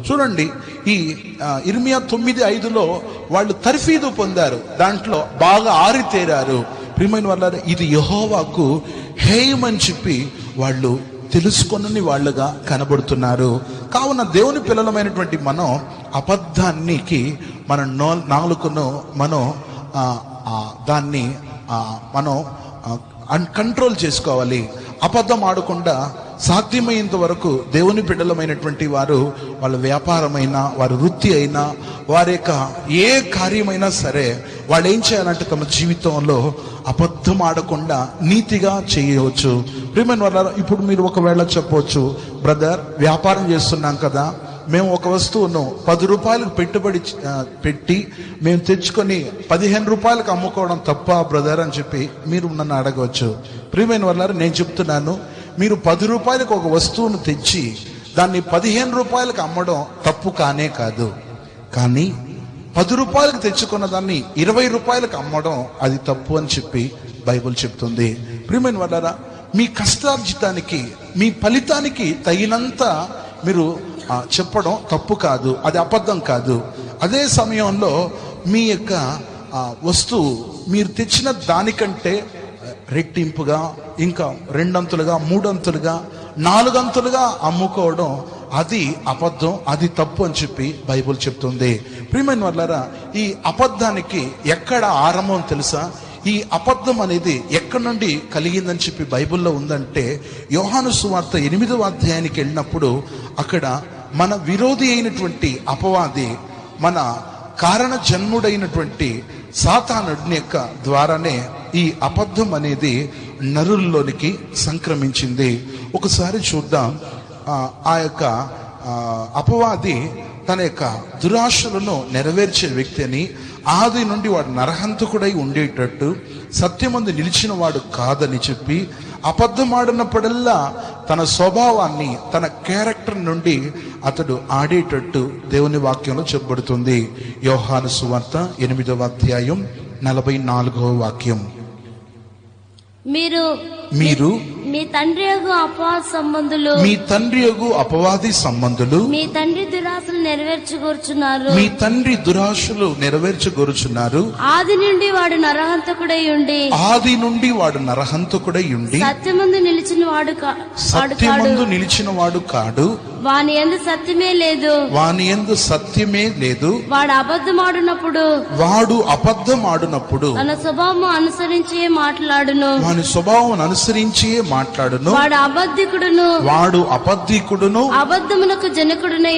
చూడండి, ఈ ఇర్మియా 9:5లో వాళ్ళు తర్ఫీదు పొందారు, దాంట్లో బాగా ఆరితేరారు. ప్రియమైన వాళ్ళారా, ఇది యెహోవాకు హేయమని చెప్పి వాళ్ళు తెలుసుకొనని వాళ్ళుగా కనబడుతున్నారు. కావున దేవుని పిల్లలమైనటువంటి మనం అబద్ధానికి మన నాలుకను మనం దాన్ని మనం కంట్రోల్ చేసుకోవాలి. అబద్ధం ఆడకుండా సాధ్యమైనంత వరకు దేవుని బిడ్డలమైనటువంటి వారు వాళ్ళ వ్యాపారమైనా, వారి వృత్తి అయినా, వారి యొక్క ఏ కార్యమైనా సరే వాళ్ళు ఏం చేయాలంటే తమ జీవితంలో అబద్ధం ఆడకుండా నీతిగా చేయవచ్చు. ప్రియమైన వాళ్ళ, ఇప్పుడు మీరు ఒకవేళ చెప్పవచ్చు, బ్రదర్ వ్యాపారం చేస్తున్నాం కదా, మేము ఒక వస్తువును 10 రూపాయలకు పెట్టుబడి పెట్టి మేము తెచ్చుకొని 15 రూపాయలకు అమ్ముకోవడం తప్ప బ్రదర్ అని చెప్పి మీరు నన్ను అడగవచ్చు. ప్రియమైన వాళ్ళారా, నేను చెప్తున్నాను, మీరు 10 రూపాయలకు ఒక వస్తువును తెచ్చి దాన్ని 15 రూపాయలకు అమ్మడం తప్పు కానే కాదు. కానీ 10 రూపాయలకు తెచ్చుకున్న దాన్ని 20 రూపాయలకు అమ్మడం అది తప్పు అని చెప్పి బైబిల్ చెప్తుంది. ప్రియమైన వాళ్ళారా, మీ కష్టార్జితానికి, మీ ఫలితానికి తగినంత మీరు చెప్పడం తప్పు కాదు, అది అబద్ధం కాదు. అదే సమయంలో మీ యొక్క వస్తువు మీరు తెచ్చిన దానికంటే రెట్టింపుగా, ఇంకా 2 అంతులుగా, 3 అంతులుగా, 4 అంతులుగా అమ్ముకోవడం అది అబద్ధం, అది తప్పు అని చెప్పి బైబిల్ చెప్తుంది. ప్రియమైన వాళ్ళారా, ఈ అబద్ధానికి ఎక్కడ ఆరంభం తెలుసా? ఈ అబద్ధం అనేది ఎక్కడి నుండి కలిగిందని చెప్పి బైబిల్లో ఉందంటే, యోహాను సువార్త 8వ అధ్యాయానికి వెళ్ళినప్పుడు అక్కడ మన విరోధి అయినటువంటి అపవాది, మన కారణ జన్ముడైనటువంటి సాతానుడి యొక్క ద్వారానే ఈ అబద్ధం అనేది నరుల్లోనికి సంక్రమించింది. ఒకసారి చూద్దాం. ఆ యొక్క అపవాది తన యొక్క దురాశలను నెరవేర్చే వ్యక్తి అని, ఆది నుండి వాడు నరహంతకుడై ఉండేటట్టు, సత్యమందు నిలిచిన వాడు కాదని చెప్పి అబద్ధమాడినప్పుడల్లా తన స్వభావాన్ని, తన క్యారెక్టర్ నుండి అతడు ఆడేటట్టు దేవుని వాక్యంలో చెప్పబడుతుంది. యోహాను సువార్త 8వ అధ్యాయం 44వ వాక్యం. మీరు మీ తండ్రి యగు అపవాది సంబంధులు, మీ తండ్రి యగు అపవాది సంబంధులు, మీ తండ్రి దురాశలు నెరవేర్చుకొరుచున్నారు, మీ తండ్రి దురాశలు నెరవేర్చుకొరుచున్నారు. ఆది నుండి వాడు నరహంతకుడై ఉండి, ఆది నుండి వాడు నరహంతకుడై ఉండి సత్యమందు నిలిచిన వాడు సత్యమందు నిలిచిన వాడు కాడు, వాని యందు సత్యమే లేదు, వాని యందు సత్యమే లేదు. వాడు అబద్ధమాడునప్పుడు తన స్వభావం అనుసరించి మాట్లాడును, వాని స్వభావం అనుసరించి మాట్లాడును. వాడు అబద్ధికుడును అబద్ధమునకు జనకుడునై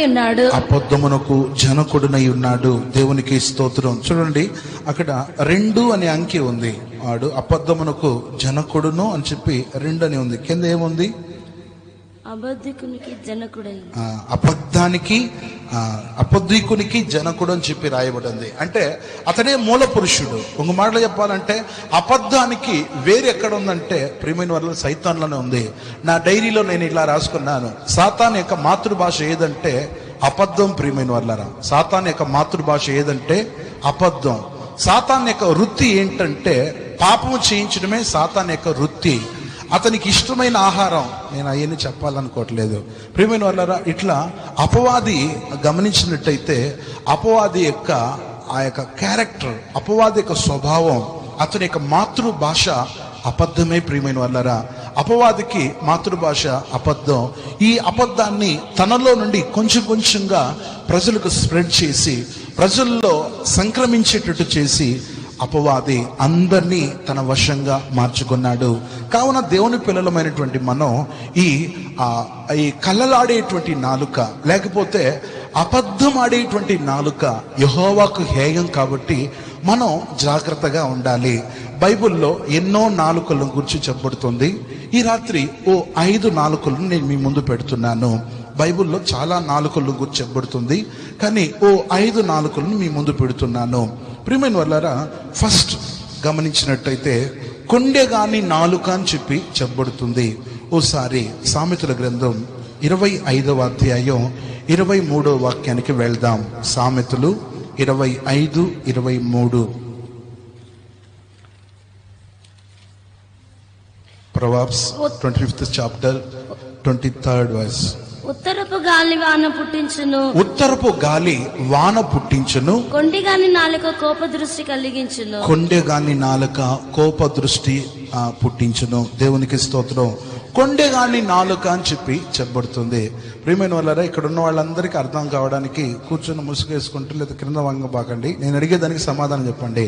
ఉన్నాడు. దేవునికి స్తోత్రం. చూడండి, అక్కడ 2 అనే అంకె ఉంది. వాడు అబద్ధమునకు జనకుడును అని చెప్పి 2 అని ఉంది. కింద ఏముంది? అబద్ధికునికి జనకుడై. అబద్ధికునికి జనకుడు అని చెప్పి రాయబడింది. అంటే అతడే మూల పురుషుడు. ఒక మాటలో చెప్పాలంటే అబద్ధానికి వేరు ఎక్కడ ఉందంటే, ప్రియమైన వాళ్ళ సైతాన్లోనే ఉంది. నా డైరీలో నేను ఇలా రాసుకున్నాను, సాతాన్ యొక్క మాతృభాష ఏదంటే అబద్ధం. ప్రియమైన వాళ్ళరా, సాతాన్ యొక్క మాతృభాష ఏదంటే అబద్ధం. సాతాన్ యొక్క వృత్తి ఏంటంటే పాపము చేయించడమే సాతాన్ యొక్క వృత్తి. అతనికి ఇష్టమైన ఆహారం, నేను అవన్నీ చెప్పాలనుకోవట్లేదు. ప్రియమైన వాళ్ళారా, ఇట్లా అపవాది గమనించినట్టయితే అపవాది యొక్క ఆ యొక్క క్యారెక్టర్, అపవాది యొక్క స్వభావం, అతని యొక్క మాతృభాష అబద్ధమే. ప్రియమైన వాళ్ళారా, అపవాదికి మాతృభాష అబద్ధం. ఈ అబద్ధాన్ని తనలో నుండి కొంచెం కొంచెంగా ప్రజలకు స్ప్రెడ్ చేసి, ప్రజల్లో సంక్రమించేటట్టు చేసి అపవాది అందరినీ తన వశంగా మార్చుకున్నాడు. కావున దేవుని పిల్లలమైనటువంటి మనం ఈ కళ్ళలాడేటువంటి నాలుక, లేకపోతే అబద్ధం ఆడేటువంటి నాలుక యెహోవాకు హేయం. కాబట్టి మనం జాగ్రత్తగా ఉండాలి. బైబిల్లో ఎన్నో నాలుకలను గురించి చెప్పబడుతుంది. ఈ రాత్రి 5 నాలుకలను నేను మీ ముందు పెడుతున్నాను. బైబిల్లో చాలా నాలుకలను గురించి చెప్పబడుతుంది, కానీ 5 నాలుకలను మీ ముందు పెడుతున్నాను. ప్రియమైన వాళ్ళారా, ఫస్ట్ గమనించినట్టయితే కొండె గాని నాలుక అని చెప్పి చెప్పబడుతుంది. ఓసారి సామెతల గ్రంథం 25వ అధ్యాయం 23వ వాక్యానికి వెళ్దాం. సామెతలు 25:23. Proverbs 25th chapter 23rd verse. ఉత్తరపు గాలి గాలి వాన పుట్టించును. ఉత్తరపు గాలి వాన పుట్టించును. కొండెగాని నాలుక కోప దృష్టి కలిగించును. కొండెగాని నాలుక కోప దృష్టి పుట్టించును. దేవునికి స్తోత్రం. కొండెగాని నాలుక అని చెప్పి చెప్పబడుతుంది. ప్రియమైన వాళ్ళారా, ఇక్కడ ఉన్న వాళ్ళందరికీ అర్థం కావడానికి కూర్చొని ముసుగేసుకుంటూ లేదా క్రింద వంగబాకండి. నేను అడిగేదానికి సమాధానం చెప్పండి.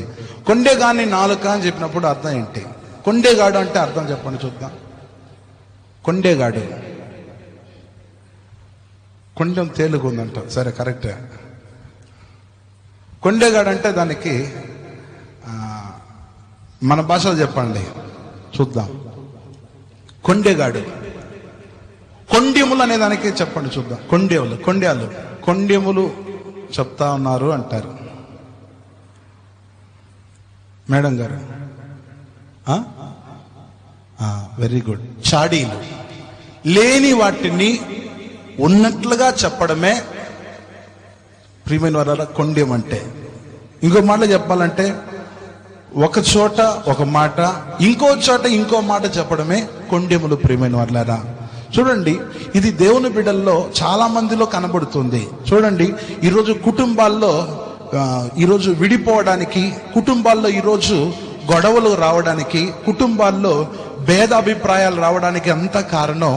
కొండెగాని నాలుక అని చెప్పినప్పుడు అర్థం ఏంటి? కొండేగాడు అంటే అర్థం చెప్పండి చూద్దాం. కొండేగాడు, కొండెం తేలిగా ఉందంట. సరే, కరెక్టే. కొండేగాడు అంటే దానికి మన భాషలో చెప్పండి చూద్దాం. కొండేగాడు, కొండెములు అనే దానికి చెప్పండి చూద్దాం. కొండెములు చెప్తా ఉన్నారు అంటారు మేడం గారు. Very good. చాడీలు, లేని వాటిని ఉన్నట్లుగా చెప్పడమే ప్రియమైన వారా కొండెం అంటే. ఇంకో మాటలో చెప్పాలంటే ఒక చోట ఒక మాట, ఇంకో చోట ఇంకో మాట చెప్పడమే కొండెములు. ప్రియమైన వారులారా, చూడండి, ఇది దేవుని బిడ్డల్లో చాలా మందిలో కనబడుతుంది. చూడండి, ఈరోజు కుటుంబాల్లో ఈరోజు విడిపోవడానికి, కుటుంబాల్లో ఈరోజు గొడవలు రావడానికి, కుటుంబాల్లో భేదాభిప్రాయాలు రావడానికి అంత కారణం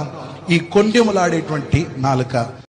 ఈ కొండెములాడేటువంటి నాలుక.